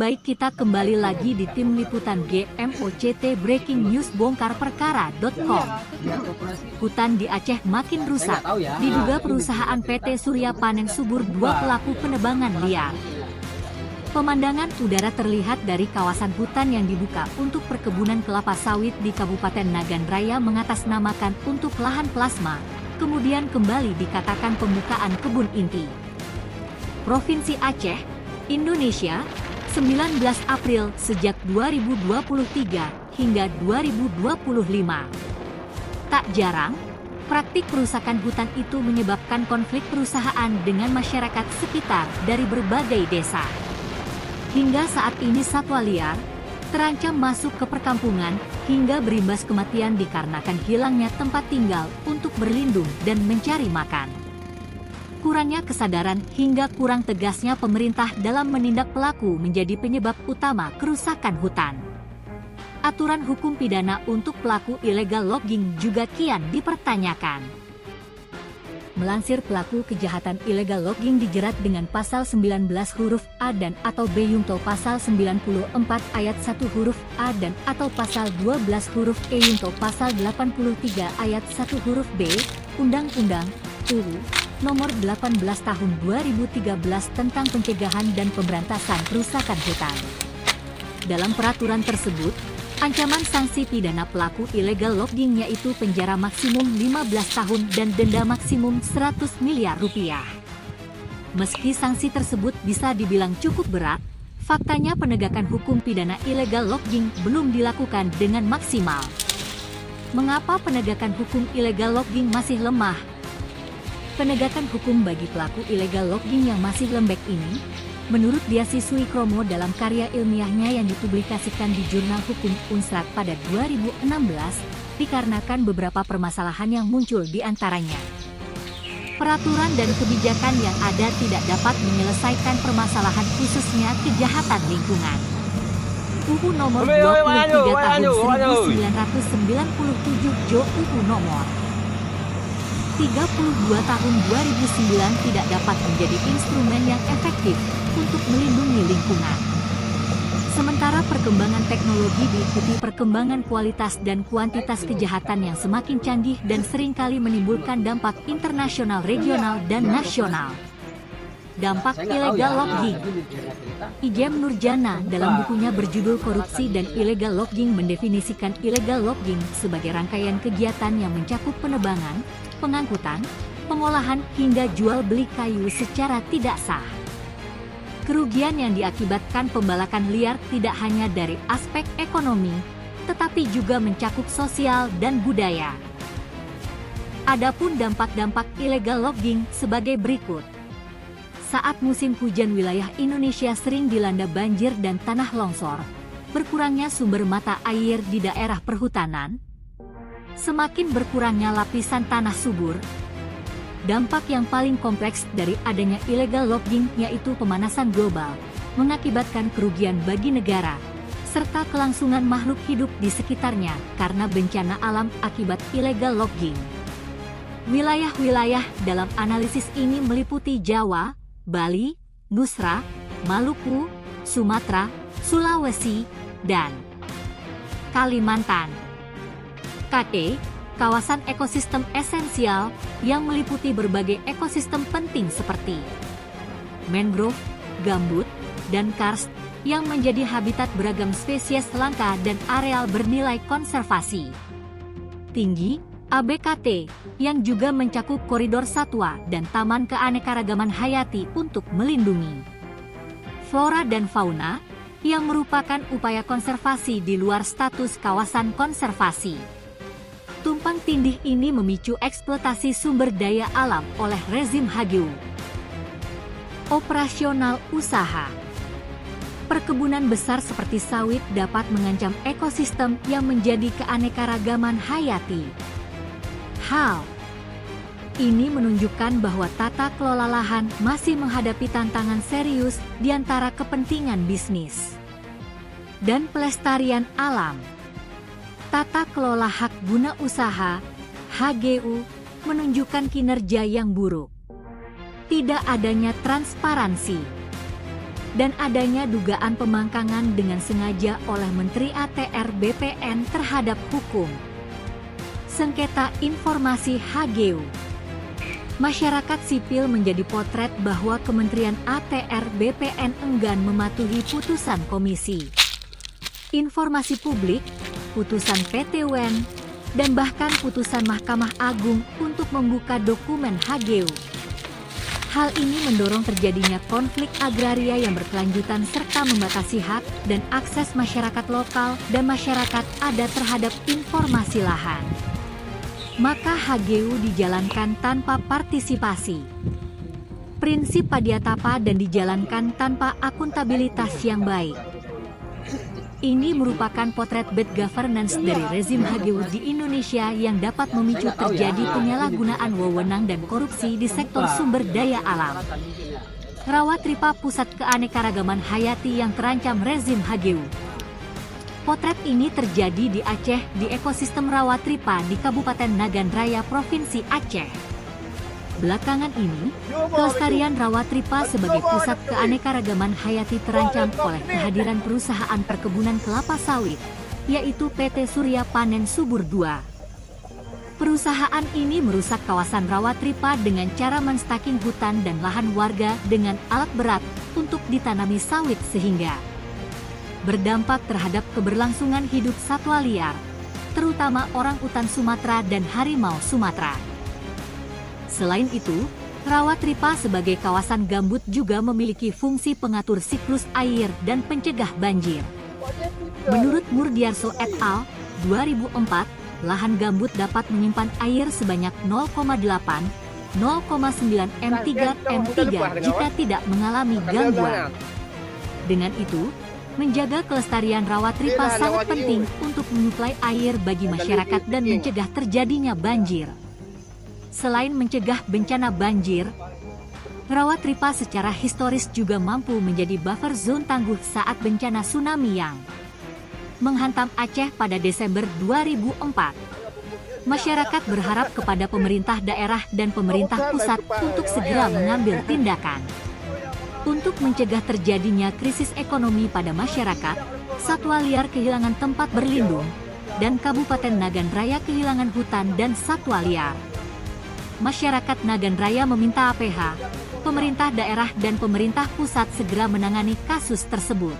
Baik, kita kembali lagi di tim liputan GMOCT Breaking News bongkarperkara.com. Hutan di Aceh makin rusak. Diduga perusahaan PT Surya Panen Subur 2 pelaku penebangan liar. Pemandangan udara terlihat dari kawasan hutan yang dibuka untuk perkebunan kelapa sawit di Kabupaten Nagan Raya mengatasnamakan untuk lahan plasma, kemudian kembali dikatakan pembukaan kebun inti. Provinsi Aceh, Indonesia, 19 April sejak 2023 hingga 2025. Tak jarang, praktik perusakan hutan itu menyebabkan konflik perusahaan dengan masyarakat sekitar dari berbagai desa. Hingga saat ini satwa liar terancam masuk ke perkampungan hingga berimbas kematian dikarenakan hilangnya tempat tinggal untuk berlindung dan mencari makan. Kurangnya kesadaran hingga kurang tegasnya pemerintah dalam menindak pelaku menjadi penyebab utama kerusakan hutan. Aturan hukum pidana untuk pelaku illegal logging juga kian dipertanyakan. Melansir, pelaku kejahatan illegal logging dijerat dengan pasal 19 huruf A dan atau B yungto pasal 94 ayat 1 huruf A dan atau pasal 12 huruf E yungto pasal 83 ayat 1 huruf B, Undang-Undang UU Nomor 18 Tahun 2013 tentang Pencegahan dan Pemberantasan Perusakan Hutan. Dalam peraturan tersebut, ancaman sanksi pidana pelaku illegal logging yaitu penjara maksimum 15 tahun dan denda maksimum 100 miliar rupiah. Meski sanksi tersebut bisa dibilang cukup berat, faktanya penegakan hukum pidana illegal logging belum dilakukan dengan maksimal. Mengapa penegakan hukum illegal logging masih lemah? Penegakan hukum bagi pelaku illegal logging yang masih lembek ini, menurut Diasi Suikromo dalam karya ilmiahnya yang dipublikasikan di Jurnal Hukum Unsrat pada 2016, dikarenakan beberapa permasalahan yang muncul di antaranya. Peraturan dan kebijakan yang ada tidak dapat menyelesaikan permasalahan khususnya kejahatan lingkungan. UU Nomor 23 Tahun 1997 Jo UU Nomor 32 Tahun 2009 tidak dapat menjadi instrumen yang efektif untuk melindungi lingkungan. Sementara perkembangan teknologi diikuti perkembangan kualitas dan kuantitas kejahatan yang semakin canggih dan seringkali menimbulkan dampak internasional, regional, dan nasional. Dampak illegal logging. Ijem Nurjana dalam bukunya berjudul Korupsi dan Illegal Logging mendefinisikan illegal logging sebagai rangkaian kegiatan yang mencakup penebangan, pengangkutan, pengolahan hingga jual beli kayu secara tidak sah. Kerugian yang diakibatkan pembalakan liar tidak hanya dari aspek ekonomi, tetapi juga mencakup sosial dan budaya. Adapun dampak-dampak illegal logging sebagai berikut. Saat musim hujan, wilayah Indonesia sering dilanda banjir dan tanah longsor, berkurangnya sumber mata air di daerah perhutanan, semakin berkurangnya lapisan tanah subur. Dampak yang paling kompleks dari adanya illegal logging yaitu pemanasan global, mengakibatkan kerugian bagi negara, serta kelangsungan makhluk hidup di sekitarnya karena bencana alam akibat illegal logging. Wilayah-wilayah dalam analisis ini meliputi Jawa, Bali, Nusra, Maluku, Sumatera, Sulawesi, dan Kalimantan. KE, kawasan ekosistem esensial yang meliputi berbagai ekosistem penting seperti mangrove, gambut, dan karst yang menjadi habitat beragam spesies langka dan areal bernilai konservasi tinggi. ABKT, yang juga mencakup koridor satwa dan taman keanekaragaman hayati untuk melindungi flora dan fauna, yang merupakan upaya konservasi di luar status kawasan konservasi. Tumpang tindih ini memicu eksploitasi sumber daya alam oleh rezim HGU. Operasional usaha. Perkebunan besar seperti sawit dapat mengancam ekosistem yang menjadi keanekaragaman hayati. Hal ini menunjukkan bahwa tata kelola lahan masih menghadapi tantangan serius di antara kepentingan bisnis dan pelestarian alam. Tata kelola hak guna usaha (HGU) menunjukkan kinerja yang buruk. Tidak adanya transparansi. dan adanya dugaan pemangkangan dengan sengaja oleh Menteri ATR BPN terhadap hukum. Sengketa informasi HGU. Masyarakat sipil menjadi potret bahwa Kementerian ATR BPN enggan mematuhi putusan komisi informasi publik, putusan PT UN, dan bahkan putusan Mahkamah Agung untuk membuka dokumen HGU. Hal ini mendorong terjadinya konflik agraria yang berkelanjutan serta membatasi hak dan akses masyarakat lokal dan masyarakat adat terhadap informasi lahan. Maka HGU dijalankan tanpa partisipasi. Prinsip Padiatapa dan dijalankan tanpa akuntabilitas yang baik. Ini merupakan potret bad governance dari rezim HGU di Indonesia yang dapat memicu terjadi penyalahgunaan wewenang dan korupsi di sektor sumber daya alam. Rawatripa Pusat Keanekaragaman Hayati yang terancam rezim HGU. Potret ini terjadi di Aceh di ekosistem Rawatripa di Kabupaten Nagan Raya, Provinsi Aceh. Belakangan ini, kelestarian Rawatripa sebagai pusat keanekaragaman hayati terancam oleh kehadiran perusahaan perkebunan kelapa sawit, yaitu PT Surya Panen Subur II. Perusahaan ini merusak kawasan Rawatripa dengan cara menstaking hutan dan lahan warga dengan alat berat untuk ditanami sawit sehingga berdampak terhadap keberlangsungan hidup satwa liar, terutama orang utan Sumatera dan harimau Sumatera. Selain itu, Rawatripa sebagai kawasan gambut juga memiliki fungsi pengatur siklus air dan pencegah banjir. Menurut Murdiarso et al. 2004, lahan gambut dapat menyimpan air sebanyak 0,8–0,9 m3 jika tidak mengalami gangguan. Dengan itu, menjaga kelestarian Rawatripa sangat penting untuk menyuplai air bagi masyarakat dan mencegah terjadinya banjir. Selain mencegah bencana banjir, Rawatripa secara historis juga mampu menjadi buffer zone tangguh saat bencana tsunami yang menghantam Aceh pada Desember 2004. Masyarakat berharap kepada pemerintah daerah dan pemerintah pusat untuk segera mengambil tindakan. Untuk mencegah terjadinya krisis ekonomi pada masyarakat, satwa liar kehilangan tempat berlindung, dan Kabupaten Nagan Raya kehilangan hutan dan satwa liar. Masyarakat Nagan Raya meminta APH, pemerintah daerah dan pemerintah pusat segera menangani kasus tersebut.